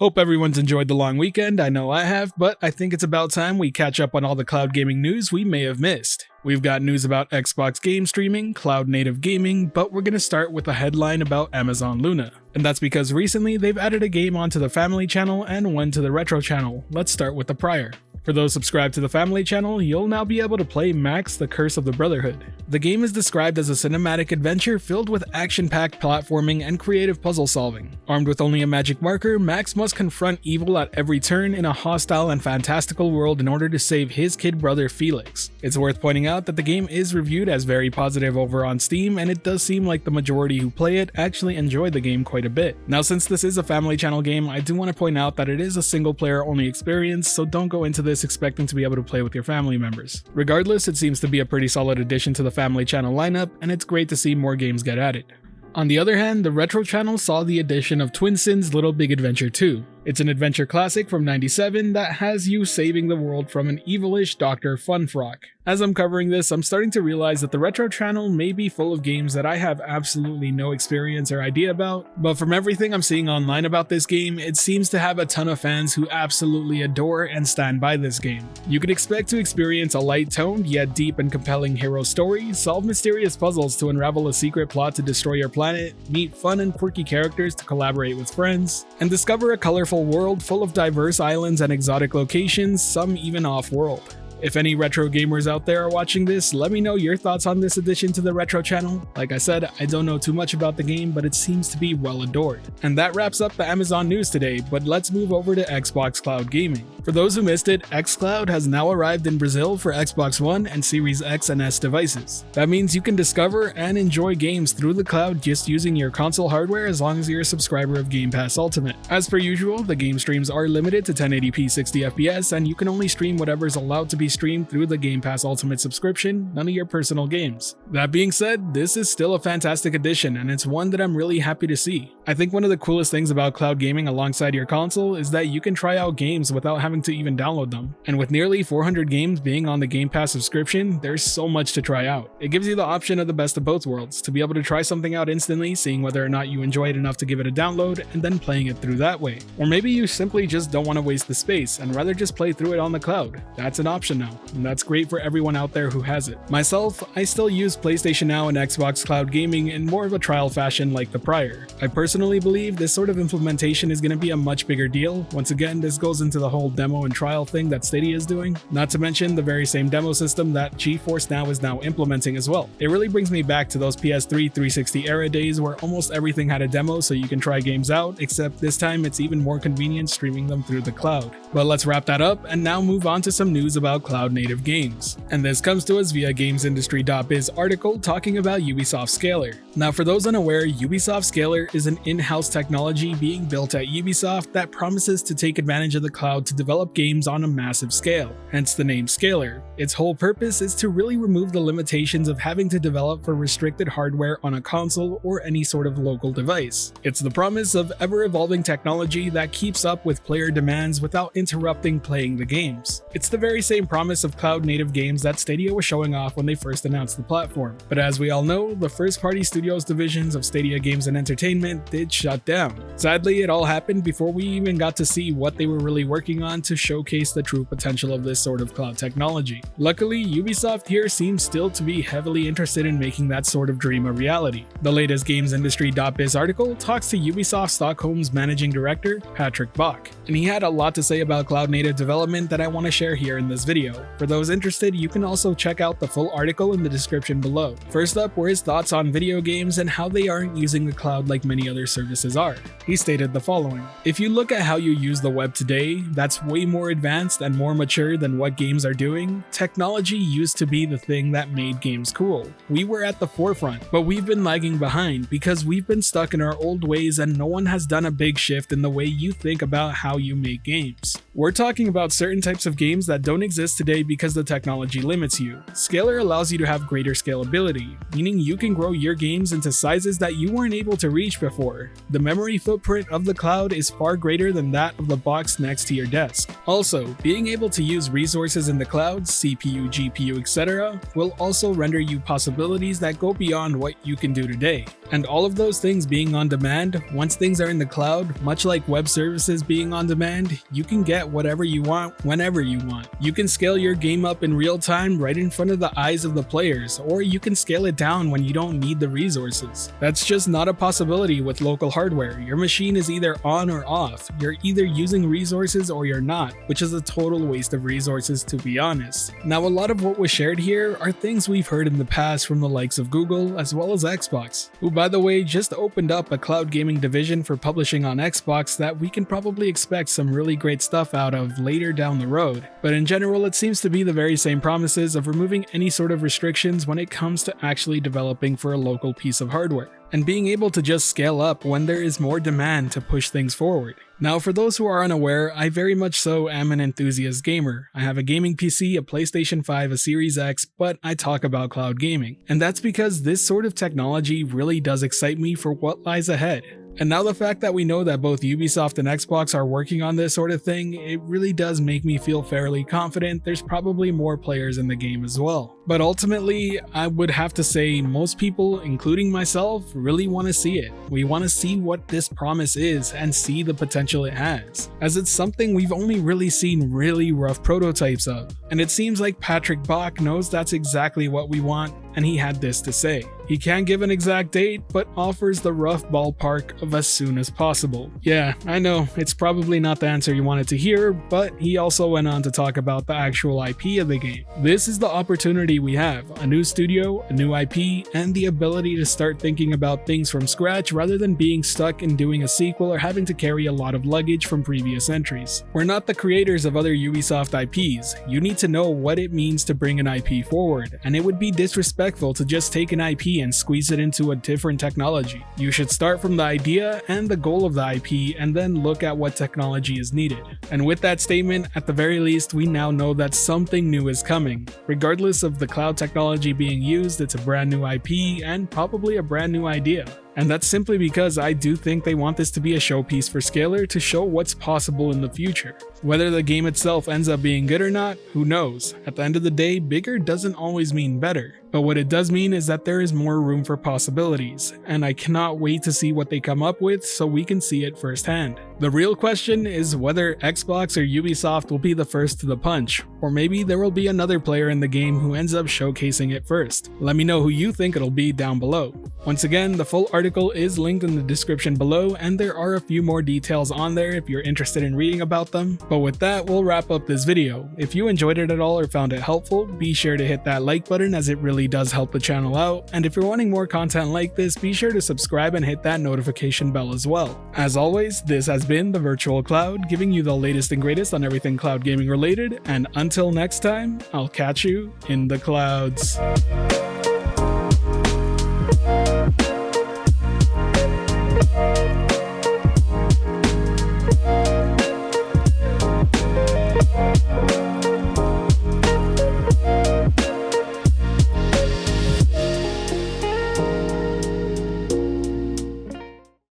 Hope everyone's enjoyed the long weekend. I know I have, but I think it's about time we catch up on all the cloud gaming news we may have missed. We've got news about Xbox game streaming, cloud native gaming, but we're gonna start with a headline about Amazon Luna. And that's because recently they've added a game onto the Family channel and one to the Retro channel. Let's start with the prior. For those subscribed to the Family channel, you'll now be able to play Max: The Curse of the Brotherhood. The game is described as a cinematic adventure filled with action-packed platforming and creative puzzle solving. Armed with only a magic marker, Max must confront evil at every turn in a hostile and fantastical world in order to save his kid brother Felix. It's worth pointing out that the game is reviewed as very positive over on Steam, and it does seem like the majority who play it actually enjoy the game quite a bit. Now, since this is a Family channel game, I do want to point out that it is a single player only experience, so don't go into this expecting to be able to play with your family members. Regardless, it seems to be a pretty solid addition to the Family channel lineup, and it's great to see more games get added. On the other hand, the Retro channel saw the addition of Twin Sin's Little Big Adventure 2. It's an adventure classic from '97 that has you saving the world from an evilish Dr. Funfrock. As I'm covering this, I'm starting to realize that the Retro channel may be full of games that I have absolutely no experience or idea about, but from everything I'm seeing online about this game, it seems to have a ton of fans who absolutely adore and stand by this game. You can expect to experience a light-toned yet deep and compelling hero story, solve mysterious puzzles to unravel a secret plot to destroy your planet, meet fun and quirky characters to collaborate with friends, and discover a colorful world full of diverse islands and exotic locations, some even off-world. If any retro gamers out there are watching this, let me know your thoughts on this addition to the Retro channel. Like I said, I don't know too much about the game, but it seems to be well adored. And that wraps up the Amazon news today, but let's move over to Xbox Cloud Gaming. For those who missed it, XCloud has now arrived in Brazil for Xbox One and Series X and S devices. That means you can discover and enjoy games through the cloud just using your console hardware as long as you're a subscriber of Game Pass Ultimate. As per usual, the game streams are limited to 1080p 60fps, and you can only stream whatever's allowed to be streamed through the Game Pass Ultimate subscription, none of your personal games. That being said, this is still a fantastic addition, and it's one that I'm really happy to see. I think one of the coolest things about cloud gaming alongside your console is that you can try out games without having to even download them. And with nearly 400 games being on the Game Pass subscription, there's so much to try out. It gives you the option of the best of both worlds, to be able to try something out instantly, seeing whether or not you enjoy it enough to give it a download, and then playing it through that way. Or maybe you simply just don't want to waste the space and rather just play through it on the cloud. That's an option now, and that's great for everyone out there who has it. Myself, I still use PlayStation Now and Xbox Cloud Gaming in more of a trial fashion like the prior. I personally believe this sort of implementation is going to be a much bigger deal. Once again, this goes into the whole demo and trial thing that Stadia is doing, not to mention the very same demo system that GeForce Now is now implementing as well. It really brings me back to those PS3 360 era days where almost everything had a demo so you can try games out, except this time it's even more convenient streaming them through the cloud. But let's wrap that up and now move on to some news about cloud native games. And this comes to us via GamesIndustry.biz article talking about Ubisoft Scalar. Now, for those unaware, Ubisoft Scalar is an in-house technology being built at Ubisoft that promises to take advantage of the cloud to develop games on a massive scale, hence the name Scalar. Its whole purpose is to really remove the limitations of having to develop for restricted hardware on a console or any sort of local device. It's the promise of ever-evolving technology that keeps up with player demands without interrupting playing the games. It's the very same promise of cloud-native games that Stadia was showing off when they first announced the platform. But as we all know, the first-party studios divisions of Stadia Games and Entertainment did shut down. Sadly, it all happened before we even got to see what they were really working on to showcase the true potential of this sort of cloud technology. Luckily, Ubisoft here seems still to be heavily interested in making that sort of dream a reality. The latest GamesIndustry.biz article talks to Ubisoft Stockholm's managing director, Patrick Bach, and he had a lot to say about cloud-native development that I want to share here in this video. For those interested, you can also check out the full article in the description below. First up were his thoughts on video games and how they aren't using the cloud like many other services are. He stated the following: "If you look at how you use the web today, that's way more advanced and more mature than what games are doing. Technology used to be the thing that made games cool. We were at the forefront, but we've been lagging behind because we've been stuck in our old ways and no one has done a big shift in the way you think about how how you make games. We're talking about certain types of games that don't exist today because the technology limits you. Scalar allows you to have greater scalability, meaning you can grow your games into sizes that you weren't able to reach before. The memory footprint of the cloud is far greater than that of the box next to your desk. Also, being able to use resources in the cloud, CPU, GPU, etc., will also render you possibilities that go beyond what you can do today. And all of those things being on demand, once things are in the cloud, much like web services being on demand, you can get whatever you want whenever you want. You can scale your game up in real time right in front of the eyes of the players, or you can scale it down when you don't need the resources. That's just not a possibility with local hardware. Your machine is either on or off. You're either using resources or you're not, which is a total waste of resources, to be honest. Now, a lot of what was shared here are things we've heard in the past from the likes of Google as well as Xbox, who by the way just opened up a cloud gaming division for publishing on Xbox that we can probably expect some really great stuff out of later down the road. But in general, it seems to be the very same promises of removing any sort of restrictions when it comes to actually developing for a local piece of hardware, and being able to just scale up when there is more demand to push things forward. Now, for those who are unaware, I very much so am an enthusiast gamer. I have a gaming PC, a PlayStation 5, a Series X, but I talk about cloud gaming. And that's because this sort of technology really does excite me for what lies ahead. And now the fact that we know that both Ubisoft and Xbox are working on this sort of thing, it really does make me feel fairly confident there's probably more players in the game as well. But ultimately, I would have to say most people, including myself, really want to see it. We want to see what this promise is and see the potential it has, as it's something we've only really seen really rough prototypes of. And it seems like Patrick Bach knows that's exactly what we want, and he had this to say. He can't give an exact date, but offers the rough ballpark of as soon as possible. Yeah, I know, it's probably not the answer you wanted to hear, but he also went on to talk about the actual IP of the game. This is the opportunity we have: a new studio, a new IP, and the ability to start thinking about things from scratch rather than being stuck in doing a sequel or having to carry a lot of luggage from previous entries. We're not the creators of other Ubisoft IPs. You need to know what it means to bring an IP forward, and it would be disrespectful to just take an IP and squeeze it into a different technology. You should start from the idea and the goal of the IP and then look at what technology is needed. And with that statement, at the very least, we now know that something new is coming. Regardless of the cloud technology being used, it's a brand new IP and probably a brand new idea. And that's simply because I do think they want this to be a showpiece for Scalar to show what's possible in the future. Whether the game itself ends up being good or not, who knows? At the end of the day, bigger doesn't always mean better. But what it does mean is that there is more room for possibilities, and I cannot wait to see what they come up with so we can see it firsthand. The real question is whether Xbox or Ubisoft will be the first to the punch, or maybe there will be another player in the game who ends up showcasing it first. Let me know who you think it'll be down below. Once again, the full article is linked in the description below, and there are a few more details on there if you're interested in reading about them. But with that, we'll wrap up this video. If you enjoyed it at all or found it helpful, be sure to hit that like button, as it really does help the channel out. And if you're wanting more content like this, be sure to subscribe and hit that notification bell as well. As always, this has been the Virtual Cloud, giving you the latest and greatest on everything cloud gaming related, and until next time, I'll catch you in the clouds.